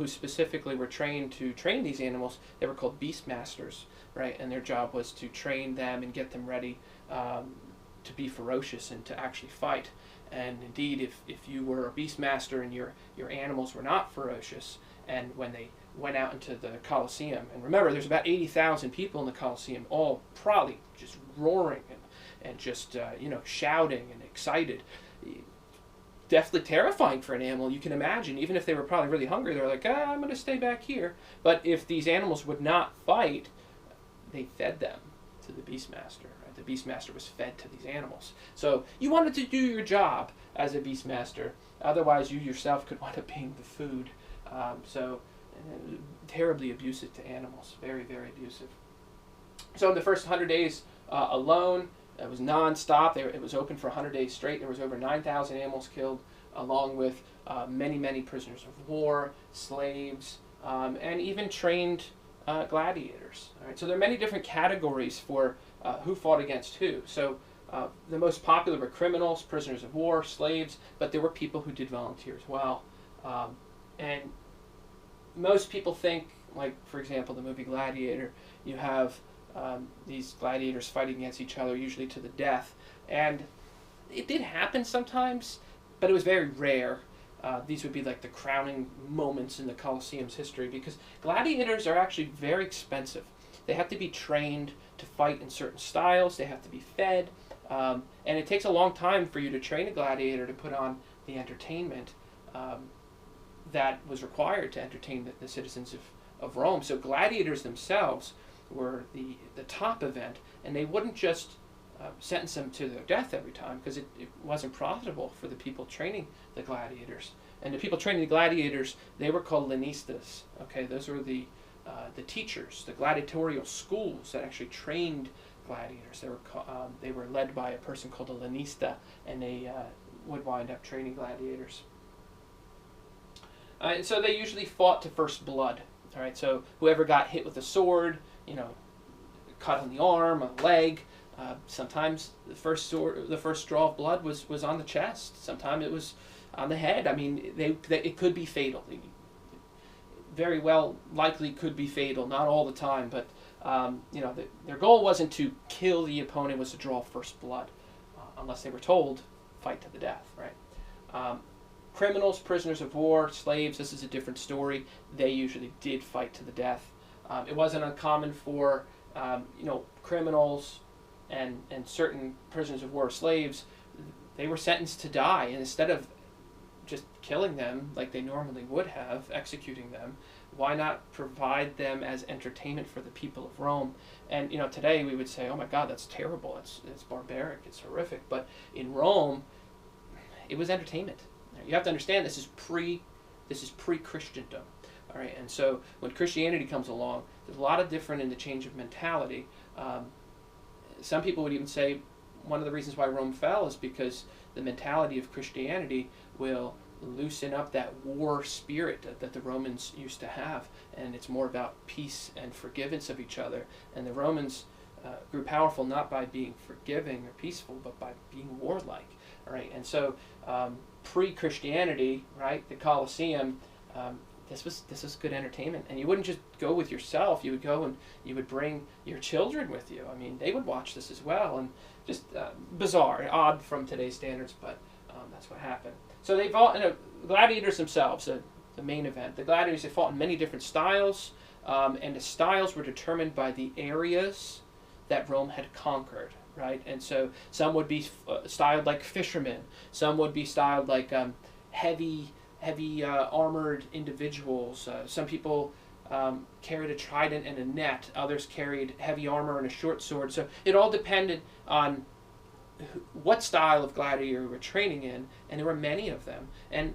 who specifically were trained to train these animals, they were called beast masters, right? And their job was to train them and get them ready to be ferocious and to actually fight. And indeed, if you were a beast master and your animals were not ferocious, and when they went out into the Colosseum, and remember, there's about 80,000 people in the Colosseum, all probably just roaring and just shouting and excited. Definitely terrifying for an animal, you can imagine. Even if they were probably really hungry, they're like, I'm going to stay back here. But if these animals would not fight, they fed them to the Beastmaster. Right? The Beastmaster was fed to these animals. So you wanted to do your job as a Beastmaster. Otherwise, you yourself could wind up being the food. Terribly abusive to animals. Very, very abusive. So in the first 100 days alone, it was non-stop. It was open for 100 days straight. There was over 9,000 animals killed, along with many, many prisoners of war, slaves, and even trained gladiators. All right? So there are many different categories for who fought against who. So the most popular were criminals, prisoners of war, slaves, but there were people who did volunteer as well. And most people think, like, for example, the movie Gladiator, you have these gladiators fighting against each other, usually to the death. And it did happen sometimes, but it was very rare. These would be like the crowning moments in the Colosseum's history, because gladiators are actually very expensive. They have to be trained to fight in certain styles. They have to be fed. And it takes a long time for you to train a gladiator to put on the entertainment that was required to entertain the citizens of Rome. So gladiators themselves were the top event, and they wouldn't just sentence them to their death every time, because it wasn't profitable for the people training the gladiators. And the people training the gladiators, they were called lenistas. Okay, those were the teachers, the gladiatorial schools that actually trained gladiators. They were led by a person called a lenista, and they would wind up training gladiators. And so they usually fought to first blood. All right, so whoever got hit with a sword, cut on the arm, a leg. Sometimes the first straw of blood was on the chest. Sometimes it was on the head. I mean, it could be fatal. Very well likely could be fatal. Not all the time, but their goal wasn't to kill the opponent; was to draw first blood, unless they were told, fight to the death. Right. Criminals, prisoners of war, slaves. This is a different story. They usually did fight to the death. It wasn't uncommon for criminals and certain prisoners of war, slaves. They were sentenced to die, and instead of just killing them like they normally would have, executing them, why not provide them as entertainment for the people of Rome? And today we would say, oh my God, that's terrible. It's barbaric. It's horrific. But in Rome, it was entertainment. You have to understand this is pre-Christendom. All right, and so when Christianity comes along, there's a lot of different in the change of mentality. Some people would even say one of the reasons why Rome fell is because the mentality of Christianity will loosen up that war spirit that the Romans used to have, and it's more about peace and forgiveness of each other. And the Romans grew powerful not by being forgiving or peaceful, but by being warlike. All right, and so pre-Christianity, right, the Colosseum, this was good entertainment, and you wouldn't just go with yourself. You would go and you would bring your children with you. I mean, they would watch this as well, and just bizarre, odd from today's standards, but that's what happened. So they fought, gladiators themselves, the main event. The gladiators, they fought in many different styles, and the styles were determined by the areas that Rome had conquered. Right, and so some would be styled like fishermen. Some would be styled like heavy armored individuals. Some people carried a trident and a net. Others carried heavy armor and a short sword. So it all depended on what style of gladiator you were training in, and there were many of them. And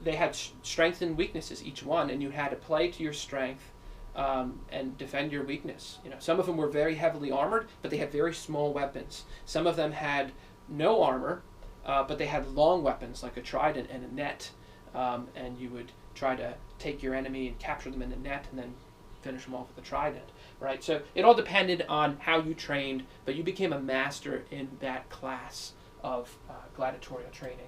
they had strengths and weaknesses, each one, and you had to play to your strength. And defend your weakness. Some of them were very heavily armored, but they had very small weapons. Some of them had no armor, but they had long weapons like a trident and a net, and you would try to take your enemy and capture them in the net and then finish them off with a trident. Right? So it all depended on how you trained, but you became a master in that class of gladiatorial training.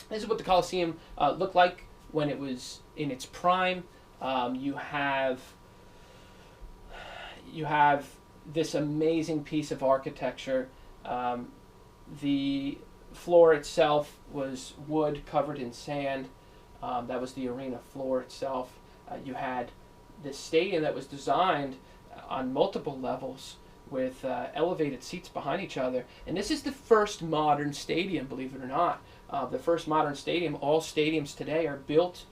This is what the Colosseum looked like when it was in its prime. You have this amazing piece of architecture. The floor itself was wood covered in sand. That was the arena floor itself. You had this stadium that was designed on multiple levels with elevated seats behind each other. And this is the first modern stadium, believe it or not. The first modern stadium. All stadiums today are built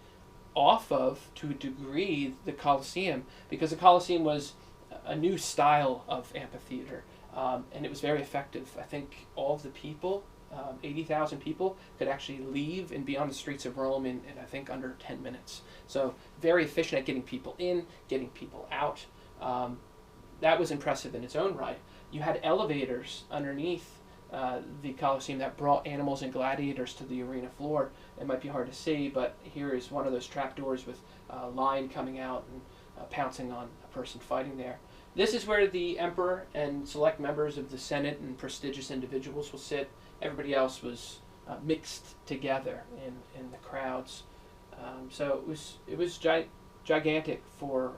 off of, to a degree, the Colosseum, because the Colosseum was a new style of amphitheater, and it was very effective. I think all of the people, 80,000 people, could actually leave and be on the streets of Rome in I think under 10 minutes. So very efficient at getting people in, getting people out. That was impressive in its own right. You had elevators underneath the Colosseum that brought animals and gladiators to the arena floor. It might be hard to see, but here is one of those trapdoors with a lion coming out and pouncing on a person fighting there. This is where the emperor and select members of the Senate and prestigious individuals will sit. Everybody else was mixed together in the crowds. So it was gigantic for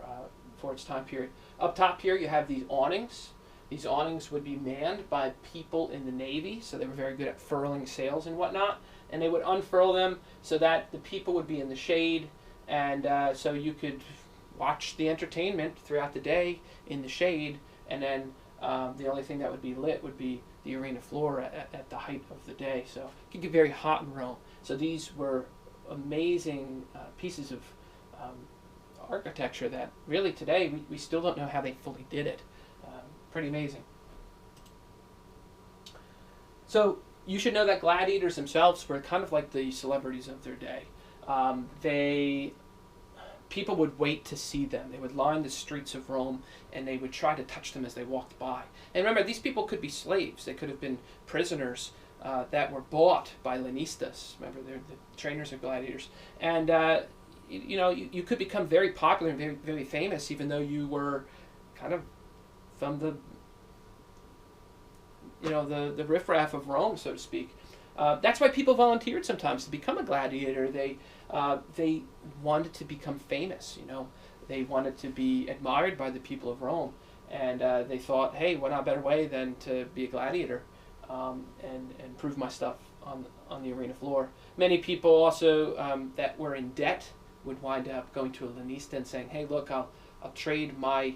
its time period. Up top here you have these awnings. These awnings would be manned by people in the Navy, so they were very good at furling sails and whatnot. And they would unfurl them so that the people would be in the shade, and so you could watch the entertainment throughout the day in the shade, and then the only thing that would be lit would be the arena floor at the height of the day. So it could get very hot in Rome. So these were amazing pieces of architecture that really today we still don't know how they fully did it. Pretty amazing. So you should know that gladiators themselves were kind of like the celebrities of their day. People would wait to see them. They would line the streets of Rome, and they would try to touch them as they walked by. And remember, these people could be slaves. They could have been prisoners that were bought by lenistas. Remember, they're the trainers of gladiators. And you could become very popular and very, very famous, even though you were kind of from the riffraff of Rome, so to speak. That's why people volunteered sometimes to become a gladiator. They wanted to become famous. They wanted to be admired by the people of Rome, and they thought, hey, what not better way than to be a gladiator and prove my stuff on the arena floor. Many people also that were in debt would wind up going to a lanista and saying, hey, look, I'll trade my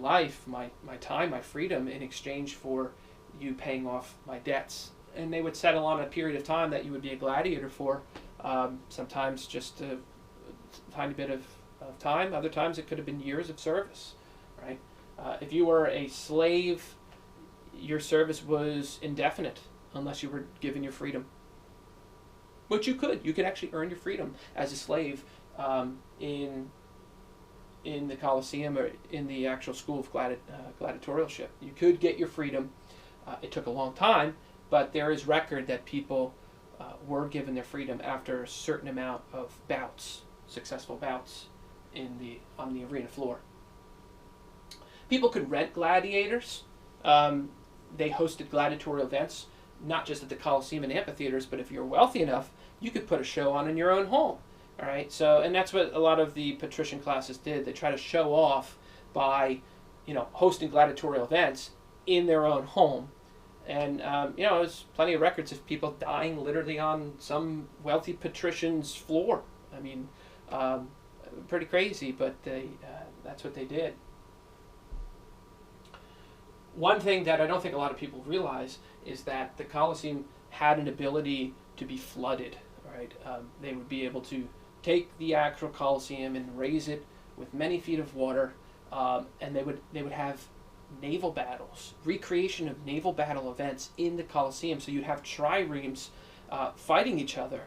life, my time, my freedom in exchange for you paying off my debts. And they would settle on a period of time that you would be a gladiator for, sometimes just a tiny bit of time. Other times it could have been years of service, right? If you were a slave, your service was indefinite unless you were given your freedom. Which you could. You could actually earn your freedom as a slave in the Colosseum or in the actual school of gladiatorialship. You could get your freedom. It took a long time, but there is record that people were given their freedom after a certain amount of bouts, successful bouts on the arena floor. People could rent gladiators. They hosted gladiatorial events, not just at the Colosseum and amphitheaters, but if you're wealthy enough, you could put a show on in your own home. All right, so and that's what a lot of the patrician classes did. They try to show off by, hosting gladiatorial events in their own home, and there's plenty of records of people dying literally on some wealthy patrician's floor. I mean, pretty crazy, but that's what they did. One thing that I don't think a lot of people realize is that the Colosseum had an ability to be flooded. Right, they would be able to take the actual Colosseum and raise it with many feet of water, and they would have naval battles, recreation of naval battle events in the Colosseum. So you'd have triremes fighting each other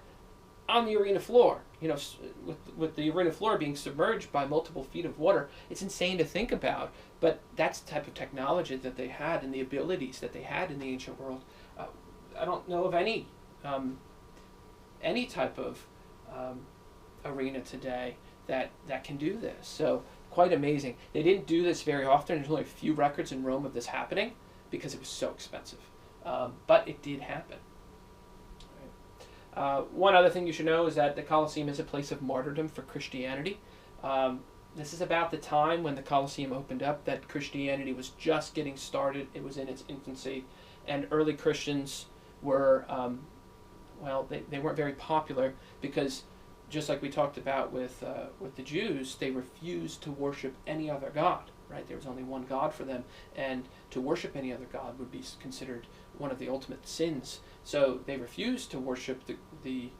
on the arena floor. With the arena floor being submerged by multiple feet of water. It's insane to think about, but that's the type of technology that they had and the abilities that they had in the ancient world. I don't know of any type of arena today that can do this. So quite amazing. They didn't do this very often. There's only a few records in Rome of this happening because it was so expensive. But it did happen. One other thing you should know is that the Colosseum is a place of martyrdom for Christianity. This is about the time when the Colosseum opened up, that Christianity was just getting started. It was in its infancy, and early Christians were, they weren't very popular because, just like we talked about with the Jews, they refused to worship any other god. Right? There was only one God for them, and to worship any other god would be considered one of the ultimate sins. So they refused to worship the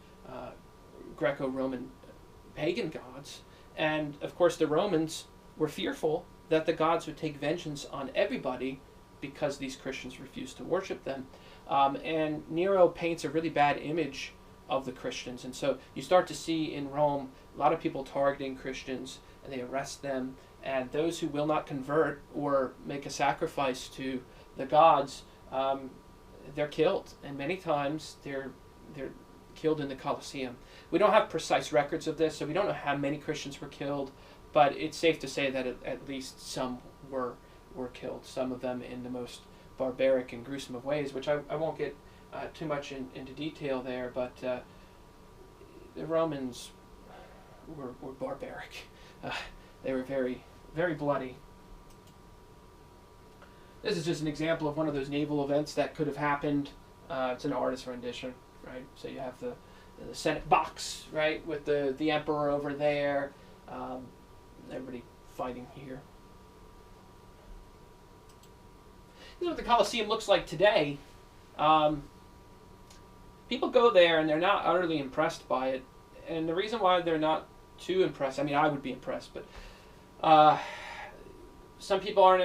Greco-Roman pagan gods, and of course the Romans were fearful that the gods would take vengeance on everybody because these Christians refused to worship them. And Nero paints a really bad image of the Christians, and so you start to see in Rome a lot of people targeting Christians, and they arrest them, and those who will not convert or make a sacrifice to the gods, they're killed, and many times they're killed in the Colosseum. We don't have precise records of this, so we don't know how many Christians were killed, but it's safe to say that at least some were killed, some of them in the most barbaric and gruesome of ways, which I won't get too much into detail there, but the Romans were barbaric. They were very, very bloody. This is just an example of one of those naval events that could have happened. It's an artist's rendition, right? So you have the Senate box, right, with the emperor over there, everybody fighting here. This is what the Colosseum looks like today. People go there and they're not utterly impressed by it, and the reason why they're not too impressed, I mean, I would be impressed, but some people aren't